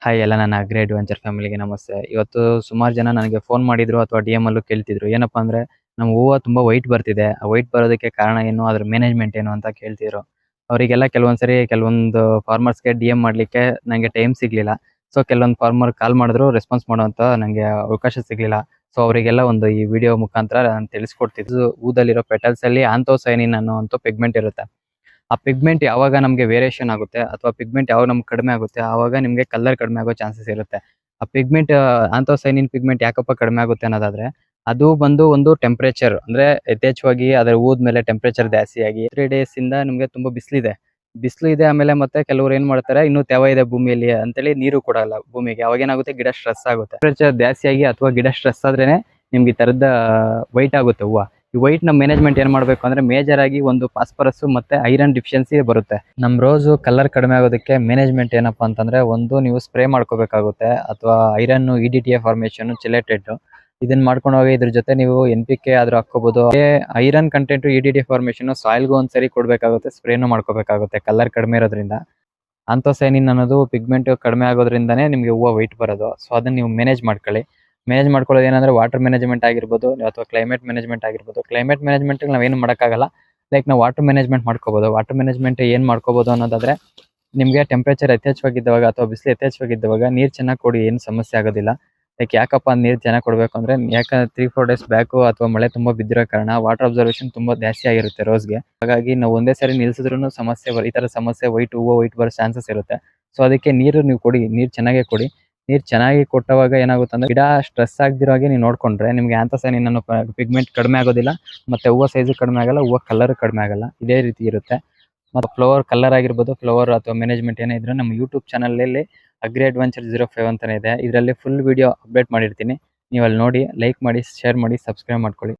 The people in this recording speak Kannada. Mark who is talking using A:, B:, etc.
A: ಹಾಯ್ ಎಲ್ಲ ನನ್ನ ಅಗ್ರಿ ಅಡ್ವೆಂಚರ್ ಫ್ಯಾಮಿಲಿಗೆ ನಮಸ್ತೆ. ಇವತ್ತು ಸುಮಾರು ಜನ ನನಗೆ ಫೋನ್ ಮಾಡಿದ್ರು ಅಥವಾ ಡಿ.ಎಂ ಅಲ್ಲೂ ಕೇಳ್ತಿದ್ರು. ಏನಪ್ಪಾ ಅಂದ್ರೆ ನಮ್ಮ ಹೂವು ತುಂಬಾ ವೈಟ್ ಬರ್ತಿದೆ. ಆ ವೈಟ್ ಬರೋದಕ್ಕೆ ಕಾರಣ ಏನು? ಅದ್ರ ಮ್ಯಾನೇಜ್ಮೆಂಟ್ ಏನು ಅಂತ ಕೇಳ್ತಿದ್ರು. ಅವರಿಗೆಲ್ಲ ಕೆಲವೊಂದ್ಸರಿ ಕೆಲವೊಂದು ಫಾರ್ಮರ್ಸ್‌ಗೆ ಡಿ.ಎಂ ಮಾಡ್ಲಿಕ್ಕೆ ನಂಗೆ ಟೈಮ್ ಸಿಗ್ಲಿಲ್ಲ. ಸೊ ಕೆಲವೊಂದು ಫಾರ್ಮರ್ ಕಾಲ್ ಮಾಡಿದ್ರು ರೆಸ್ಪಾನ್ಸ್ ಮಾಡುವಂತ ನಂಗೆ ಅವಕಾಶ ಸಿಗ್ಲಿಲ್ಲ. ಸೊ ಅವರಿಗೆಲ್ಲ ಒಂದು ಈ ವಿಡಿಯೋ ಮುಖಾಂತರ ನಾನು ತಿಳಿಸ್ಕೊಡ್ತಿದ್ದು ಹೂದಲ್ಲಿರೋ ಪೆಟಲ್ಸ್ ಅಲ್ಲಿ ಆಂಥೋಸೈನಿನ್ ಅನ್ನುವಂತ ಪಿಗ್ಮೆಂಟ್ ಇರುತ್ತೆ. ಆ ಪಿಗ್ಮೆಂಟ್ ಯಾವಾಗ ನಮಗೆ ವೇರಿಯೇಷನ್ ಆಗುತ್ತೆ ಅಥವಾ ಪಿಗ್ಮೆಂಟ್ ಯಾವಾಗ ನಮ್ಗೆ ಕಡಿಮೆ ಆಗುತ್ತೆ ಆವಾಗ ನಿಮಗೆ ಕಲರ್ ಕಡಿಮೆ ಆಗೋ ಚಾನ್ಸಸ್ ಇರುತ್ತೆ. ಆ ಪಿಗ್ಮೆಂಟ್ ಆಂಥೋಸೈನಿನ್ ಪಿಗ್ಮೆಂಟ್ ಯಾಕಪ್ಪ ಕಡಿಮೆ ಆಗುತ್ತೆ ಅನ್ನೋದಾದ್ರೆ ಅದು ಬಂದು ಒಂದು ಟೆಂಪರೇಚರ್ ಅಂದ್ರೆ ಯಥೇಚ್ಛವಾಗಿ ಅದರ ಹೂದ ಮೇಲೆ ಟೆಂಪರೇಚರ್ ಜಾಸ್ತಿಯಾಗಿ 3 ಡೇಸ್ ಇಂದ ನಿಮಗೆ ತುಂಬಾ ಬಿಸಿಲು ಇದೆ. ಆಮೇಲೆ ಮತ್ತೆ ಕೆಲವರು ಏನ್ ಮಾಡ್ತಾರೆ, ಇನ್ನೂ ತೇವ ಇದೆ ಭೂಮಿಯಲ್ಲಿ ಅಂತೇಳಿ ನೀರು ಕೊಡಲ್ಲ ಭೂಮಿಗೆ. ಅವಾಗ ಏನಾಗುತ್ತೆ, ಗಿಡ ಸ್ಟ್ರೆಸ್ ಆಗುತ್ತೆ. ಟೆಂಪರೇಚರ್ ಜಾಸ್ತಿಯಾಗಿ ಅಥವಾ ಗಿಡ ಸ್ಟ್ರೆಸ್ ಆದ್ರೇನೆ ನಿಮ್ಗೆ ಈ ತರದ ವೈಟ್ ಆಗುತ್ತೆ ಹೂವು. ಈ ವೈಟ್ ನ ಮ್ಯಾನೇಜ್ಮೆಂಟ್ ಏನ್ ಮಾಡ್ಬೇಕು ಅಂದ್ರೆ ಮೇಜರ್ ಆಗಿ ಒಂದು ಫಾಸ್ಫರಸ್ ಮತ್ತೆ ಐರನ್ ಡಿಫಿಷಿಯನ್ಸಿ ಬರುತ್ತೆ. ನಮ್ ರೋಸ್ ಕಲರ್ ಕಡಿಮೆ ಆಗೋದಕ್ಕೆ ಮ್ಯಾನೇಜ್ಮೆಂಟ್ ಏನಪ್ಪಾ ಅಂತಂದ್ರೆ, ಒಂದು ನೀವು ಸ್ಪ್ರೇ ಮಾಡ್ಕೋಬೇಕಾಗುತ್ತೆ ಅಥವಾ ಐರನ್ EDTA ಫಾರ್ಮೇಶನ್ ಚಿಲೇಟೆಡ್ ಇದನ್ನ ಮಾಡ್ಕೊಂಡು ಹೋಗಿ ಇದ್ರ ಜೊತೆ ನೀವು NPK ಆದ್ರೂ ಹಾಕೋಬಹುದು. ಐರನ್ ಕಂಟೆಂಟ್ EDTA ಫಾರ್ಮೇಶನ್ ಸಾಯಿಲ್ಗೂ ಒಂದ್ಸರಿ ಕೊಡ್ಬೇಕಾಗುತ್ತೆ, ಸ್ಪ್ರೇನು ಮಾಡ್ಕೋಬೇಕಾಗುತ್ತೆ ಕಲರ್ ಕಡಿಮೆ ಇರೋದ್ರಿಂದ. ಆಂಥೋಸೈನಿನ್ ಅನ್ನೋದು ಪಿಗ್ಮೆಂಟ್ ಕಡಿಮೆ ಆಗೋದ್ರಿಂದಾನೇ ನಿಮ್ಗೆ ಹೂವು ವೈಟ್ ಬರೋದು. ಸೊ ಅದನ್ನ ನೀವು ಮ್ಯಾನೇಜ್ ಮಾಡ್ಕೊಳ್ಳಿ. ಮ್ಯಾನೇಜ್ ಮಾಡ್ಕೊಳ್ಳೋದು ಏನಂದ್ರೆ ವಾಟರ್ ಮ್ಯಾನೇಜ್ಮೆಂಟ್ ಆಗಿರ್ಬೋದು ಅಥವಾ ಕ್ಲೈಮೇಟ್ ಮ್ಯಾನೇಜ್ಮೆಂಟ್ ಆಗಿರ್ಬೋದು. ಕ್ಲೈಮೇಟ್ ಮ್ಯಾನೇಜ್ಮೆಂಟ್ ನಾವೇನು ಮಾಡೋಕ್ಕಾಗಲ್ಲ. ಲೈಕ್ ನಾವು ವಾಟರ್ ಮ್ಯಾನೇಜ್ಮೆಂಟ್ ಮಾಡ್ಕೋಬಹುದು. ವಾಟರ್ ಮ್ಯಾನೇಜ್ಮೆಂಟ್ ಏನ್ ಮಾಡ್ಕೋಬಹುದು ಅನ್ನೋದಾದ್ರೆ, ನಿಮ್ಗೆ ಟೆಂಪರೇಚರ್ ಯಥೇಚ್ಛವಾಗಿದ್ದವಾಗ ಅಥವಾ ಬಿಸಿಲು ಯಥೇಚ್ಛವಾಗಿದ್ದವಾಗ ನೀರು ಚೆನ್ನಾಗಿ ಕೊಡಿ, ಏನು ಸಮಸ್ಯೆ ಆಗೋದಿಲ್ಲ. ಲೈಕ್ ಯಾಕಪ್ಪ ನೀರು ಚೆನ್ನಾಗಿ ಕೊಡಬೇಕು ಅಂದ್ರೆ, ಯಾಕಂದ್ರೆ 3-4 ಡೇಸ್ ಬ್ಯಾಕು ಅಥವಾ ಮಳೆ ತುಂಬಾ ಬಿದ್ದಿರೋ ಕಾರಣ ವಾಟರ್ ಅಬ್ಸರ್ವೇಷನ್ ತುಂಬಾ ಜಾಸ್ತಿ ಆಗಿರುತ್ತೆ ರೋಸ್ಗೆ. ಹಾಗಾಗಿ ನಾವು ಒಂದೇ ಸರಿ ನಿಲ್ಸಿದ್ರು ಈ ತರ ಸಮಸ್ಯೆ ಹೂವು ವೈಟ್ ಬರೋ ಚಾನ್ಸಸ್ ಇರುತ್ತೆ. ಸೊ ಅದಕ್ಕೆ ನೀರು ನೀವು ಕೊಡಿ, ನೀರು ಚೆನ್ನಾಗೇ ಕೊಡಿ. ನೀರು ಚೆನ್ನಾಗಿ ಕೊಟ್ಟವಾಗ ಏನಾಗುತ್ತೆ ಅಂದ್ರೆ, ಗಿಡ ಸ್ಟ್ರೆಸ್ ಆಗದಿರೋ ಹಾಗೆ ನೀವು ನೋಡ್ಕೊಂಡ್ರೆ ನಿಮ್ಗೆ ಆಂಥೋಸೈನಿನ್ ಅನ್ನೋ ಪಿಗ್ಮೆಂಟ್ ಕಡಿಮೆ ಆಗೋದಿಲ್ಲ, ಮತ್ತೆ ಹೂವು ಸೈಜು ಕಡಿಮೆ ಆಗಲ್ಲ, ಹೂವು ಕಲರ್ ಕಡಿಮೆ ಆಗಲ್ಲ. ಇದೇ ರೀತಿ ಇರುತ್ತೆ. ಮತ್ತು ಫ್ಲವರ್ ಕಲರ್ ಆಗಿರ್ಬೋದು, ಫ್ಲವರ್ ಅಥವಾ ಮ್ಯಾನೇಜ್ಮೆಂಟ್ ಏನೇ ಇದ್ರೆ ನಮ್ಮ ಯೂಟ್ಯೂಬ್ ಚಾನಲಲ್ಲಿ ಅಗ್ರಿ ಅಡ್ವೆಂಚರ್ 05 ಅಂತಾನೆ ಇದೆ. ಇದರಲ್ಲಿ ಫುಲ್ ವಿಡಿಯೋ ಅಪ್ಡೇಟ್ ಮಾಡಿರ್ತೀನಿ. ನೀವು ಅಲ್ಲಿ ನೋಡಿ, ಲೈಕ್ ಮಾಡಿ, ಶೇರ್ ಮಾಡಿ, ಸಬ್ಸ್ಕ್ರೈಬ್ ಮಾಡ್ಕೊಳ್ಳಿ.